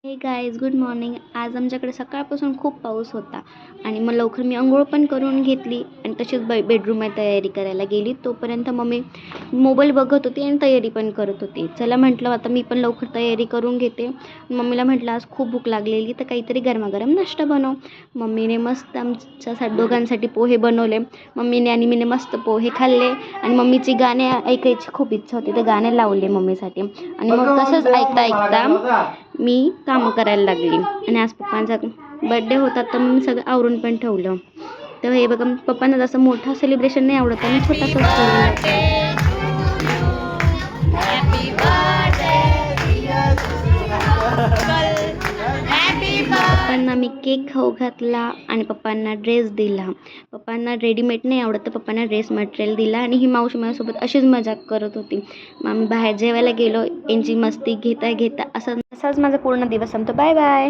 हे guys good morning. आज आमच्याकडे सकाळपासून खूप पाऊस होता आणि मग लवकर मी अंघोळ पण करून घेतली आणि तशीच बेडरूममध्ये तयारी करायला गेली. तोपर्यंत मम्मी मोबाईल बघत होती आणि तयारी पण करत होती. चला म्हटलं आता मी पण लवकर तयारी करून घेते. मम्मीला म्हटलं आज खूप भूक लागलेली तर काहीतरी गरमागरम नाश्ता बनव. मम्मीने मस्त आमच्या दोघांसाठी पोहे बनवले. मम्मीने आणि मीने मस्त पोहे खाल्ले आणि मम्मीची गाणे ऐकायची खूप इच्छा होती तर गाणे लावले मम्मीसाठी आणि मग तसंच ऐकता ऐकता मी काम करायला लागली. आणि आज पप्पांचा बड्डे होता तर मी सगळं आवरून पण ठेवलं. तर हे बघा पप्पांना जसं मोठा सेलिब्रेशन नाही आवडत आणि छोटासाच केलेला. पप्पांना मी केक खाऊ घातला आणि पप्पांना ड्रेस दिला. पप्पांना रेडीमेड नाही आवडत तर पप्पांना ड्रेस मटेरियल दिला आणि ही मावशी माझ्यासोबत अशीच मजाक करत होती. मग आम्ही बाहेर जेवायला गेलो. यांची मस्ती घेता घेता असाच माझा पूर्ण दिवस संपतो. Bye bye.